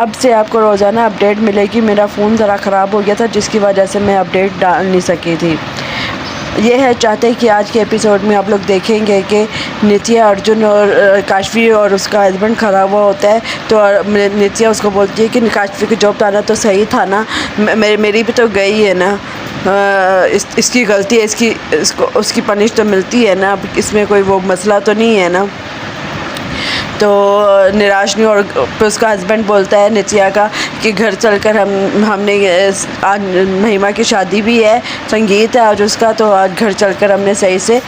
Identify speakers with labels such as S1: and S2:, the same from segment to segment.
S1: अब से आपको रोज़ाना अपडेट मिलेगी। मेरा फ़ोन ज़रा ख़राब हो गया था जिसकी वजह से मैं अपडेट डाल नहीं सकी थी। ये है चाहते हैं कि आज के एपिसोड में आप लोग देखेंगे कि नित्या, अर्जुन और काशवी और उसका हस्बैंड खड़ा हुआ होता है। तो नित्या उसको बोलती है कि काशवी को जॉब आना तो सही था ना, मेरी भी तो गई है ना, इसकी गलती है, इसको उसकी पनिश तो मिलती है ना, अब इसमें कोई वो मसला तो नहीं है ना। तो निराश नहीं, और फिर उसका हस्बैंड बोलता है नित्या का कि घर चलकर हमने आज महिमा की शादी भी है, संगीत है आज उसका, तो आज घर चलकर हमने सही से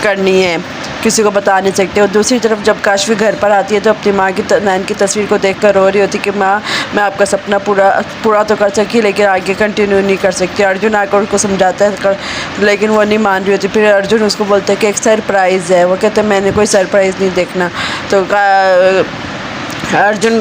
S1: करनी है, किसी को बता नहीं सकते। और दूसरी तरफ जब काशवी घर पर आती है तो अपनी माँ की नैन की तस्वीर को देखकर रो रही होती कि माँ, मैं आपका सपना पूरा तो कर सकी लेकिन आगे कंटिन्यू नहीं कर सकती। अर्जुन आकर उसको समझाता है लेकिन वो नहीं मान रही होती। फिर अर्जुन उसको बोलता है कि एक सरप्राइज़ है। वो कहते हैं मैंने कोई सरप्राइज़ नहीं देखना। तो अर्जुन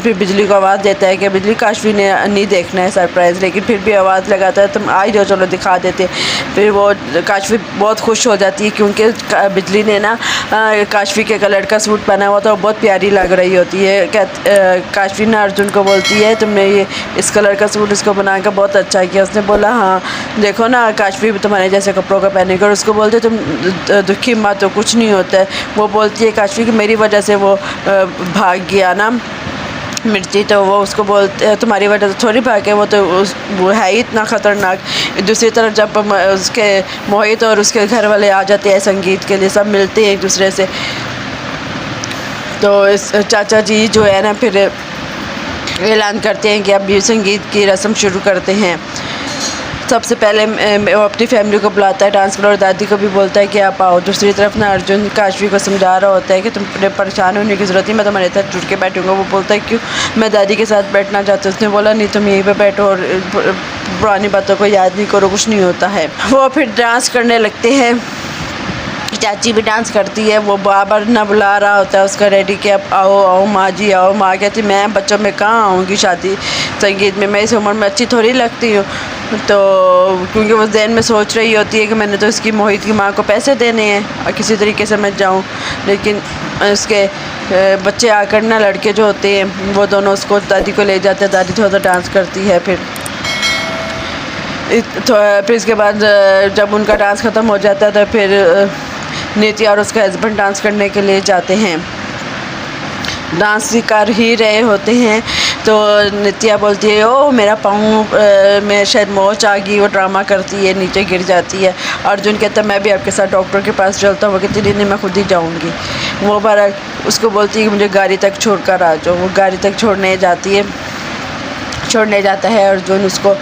S1: फिर बिजली को आवाज़ देता है कि बिजली, काशवी ने नहीं देखना है सरप्राइज़, लेकिन फिर भी आवाज़ लगाता है तुम आ जाओ, चलो दिखा देते। फिर वो काशवी बहुत खुश हो जाती है क्योंकि बिजली ने ना काशवी के कलर का सूट पहना हुआ था, वो बहुत प्यारी लग रही होती है। काशवी ना अर्जुन को बोलती है तुमने ये इस कलर का सूट इसको बनाकर बहुत अच्छा किया। उसने बोला हाँ देखो ना काशवी भी तुम्हारे जैसे कपड़ों का पहने कर। उसको बोलते तुम दुखी मत, तो कुछ नहीं होता है। वो बोलती है काशवी कि मेरी वजह से वो भाग गया ना मिर्ची, तो वो उसको बोलते हैं तुम्हारी वजह से थोड़ी भाग है, वो है ही इतना ख़तरनाक। दूसरी तरफ जब उसके मोहित और उसके घर वाले आ जाते हैं संगीत के लिए, सब मिलते हैं एक दूसरे से, तो इस चाचा जी जो है ना फिर ऐलान करते हैं कि अब ये संगीत की रस्म शुरू करते हैं। सबसे पहले वो अपनी फैमिली को बुलाता है, डांस करो, और दादी को भी बोलता है कि आप आओ। दूसरी तरफ ना अर्जुन काशवी को समझा रहा होता है कि तुम परेशान होने की ज़रूरत नहीं, मैं तुम्हारे साथ जुड़ के बैठूंगा। वो बोलता है क्यों, मैं दादी के साथ बैठना चाहता हूँ। उसने बोला नहीं तुम यहीं पे बैठो और पुरानी बातों को याद नहीं करो, कुछ नहीं होता है। वो फिर डांस करने लगते हैं, चाची भी डांस करती है। वो बाबर ना बुला रहा होता है उसका रेडी कि अब आओ आओ माँ जी आओ। माँ कहती मैं बच्चों में कहाँ आऊँगी शादी संगीत में, मैं इस उम्र में अच्छी थोड़ी लगती हूँ। तो क्योंकि वो जहन में सोच रही होती है कि मैंने तो इसकी मोहित की माँ को पैसे देने हैं और किसी तरीके से मैं जाऊँ, लेकिन उसके बच्चे आकर ना लड़के जो होते हैं वो दोनों उसको दादी को ले जाते हैं। दादी थोड़ा डांस करती है। फिर इसके बाद जब उनका डांस ख़त्म हो जाता है तो फिर नित्या और उसका हस्बैंड डांस करने के लिए जाते हैं। डांस कर ही रहे होते हैं तो नित्या बोलती है ओ मेरा पाँव में शायद मोच आ गई। वो ड्रामा करती है, नीचे गिर जाती है। अर्जुन कहता है मैं भी आपके साथ डॉक्टर के पास चलता हूँ। वो कहती नहीं मैं खुद ही जाऊँगी। वो बार उसको बोलती है कि मुझे गाड़ी तक छोड़कर आ जाओ। वो गाड़ी तक छोड़ने जाता है अर्जुन उसको।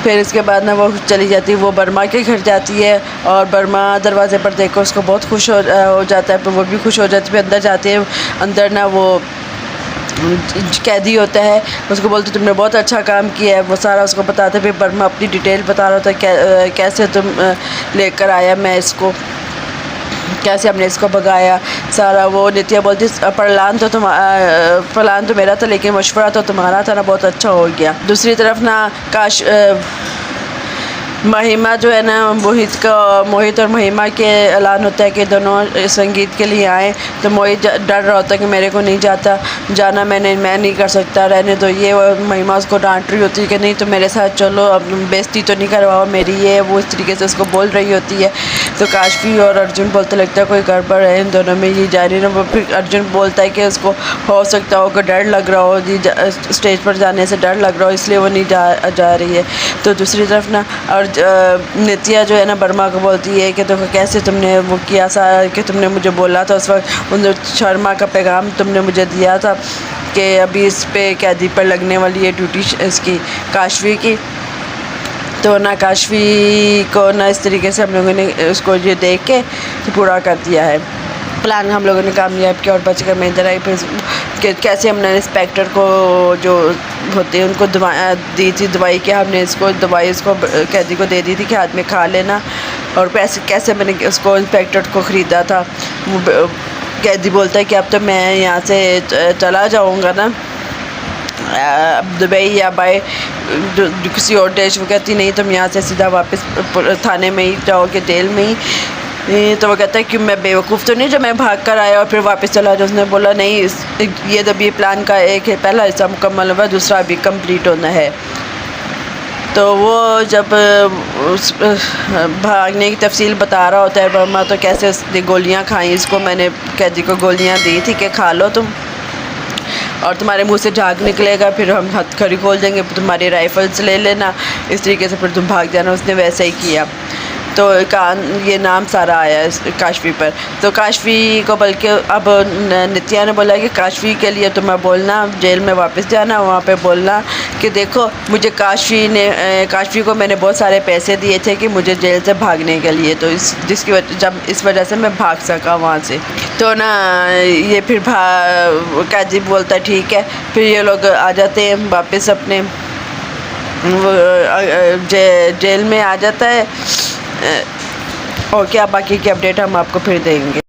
S1: फिर इसके बाद ना वो चली जाती है, वो बर्मा के घर जाती है और बर्मा दरवाज़े पर देखकर उसको बहुत खुश हो जाता है। फिर वो भी खुश हो जाती है। फिर अंदर जाते हैं, अंदर ना वो कैदी होता है, उसको बोलते तुमने बहुत अच्छा काम किया है। वो सारा उसको बताते। फिर बर्मा अपनी डिटेल बता रहा होता है कैसे तुम लेकर आया मैं इसको, कैसे हमने इसको भगाया सारा। वो नित्या बोलती प्लान तो मेरा था लेकिन मशवरा तो तुम्हारा था ना, बहुत अच्छा हो गया। दूसरी तरफ ना महिमा जो है ना मोहित और महिमा के ऐलान होता है कि दोनों संगीत के लिए आए। तो मोहित डर रहा होता है कि मेरे को नहीं जाना, मैं नहीं कर सकता, रहने दो ये। महिमा उसको डांट रही होती है कि नहीं तुम मेरे साथ चलो, अब बेइज्जती तो नहीं करवाओ मेरी, ये वो इस तरीके से उसको बोल रही होती है। तो काशवी और अर्जुन बोलते लगता है कोई गड़बड़ है इन दोनों में, ये जा रही ना। वो फिर अर्जुन बोलता है कि उसको हो सकता हो कि डर लग रहा हो, स्टेज पर जाने से डर लग रहा हो, इसलिए वो नहीं जा रही है। तो दूसरी तरफ ना नित्या जो है ना बर्मा को बोलती है कि देखो कैसे तुमने वो किया सा कि तुमने मुझे बोला था उस वक्त, उन शर्मा का पैगाम तुमने मुझे दिया था कि अभी इस पे कैदी पर लगने वाली है ड्यूटी इसकी काशवी की। तो ना काशवी को ना इस तरीके से हम लोगों ने उसको ये देख के पूरा कर दिया है। प्लान हम लोगों ने कामयाब किया और बचकर मैं इधर आई। फिर कैसे हमने इंस्पेक्टर को जो होते हैं उनको दी थी दवाई, कि हमने इसको दवाई उसको कैदी को दे दी थी कि हाथ में खा लेना, और पैसे कैसे मैंने उसको इंस्पेक्टर को ख़रीदा था। कैदी बोलता है कि अब तो मैं यहाँ से चला जाऊँगा ना दुबई या बाय किसी और देश। वो कहती नहीं तुम यहाँ से सीधा वापस थाने में ही जाओगे, जेल में ही। तो वो कहता है कि मैं बेवकूफ़ तो नहीं जो मैं भाग कर आया और फिर वापस चला जाऊँ। उसने बोला नहीं, ये जब ये प्लान का एक है, पहला हिस्सा मुकम्मल हुआ, दूसरा अभी कंप्लीट होना है। तो वो जब उस भागने की तफसील बता रहा होता है बर्मा, तो कैसे उसने गोलियाँ खाई, इसको मैंने कैदी को गोलियाँ दी थी कि खा लो तुम, और तुम्हारे मुंह से झाग निकलेगा, फिर हम हथकड़ी खोल देंगे, तुम्हारी राइफल्स ले लेना, इस तरीके से फिर तुम भाग जाना। उसने वैसे ही किया। तो ये नाम सारा आया है काशफ़ी पर। तो काशफ़ी को बल्कि अब नित्या ने बोला कि काशफ़ी के लिए तुम्हें बोलना, जेल में वापस जाना, वहाँ पे बोलना कि देखो मुझे काशफ़ी को मैंने बहुत सारे पैसे दिए थे कि मुझे जेल से भागने के लिए, तो इस वजह से मैं भाग सका वहाँ से। तो ना ये फिर कैदी बोलता ठीक है। फिर ये लोग आ जाते हैं वापस अपने जेल में आ जाता है। और क्या बाकी की अपडेट हम आपको फिर देंगे।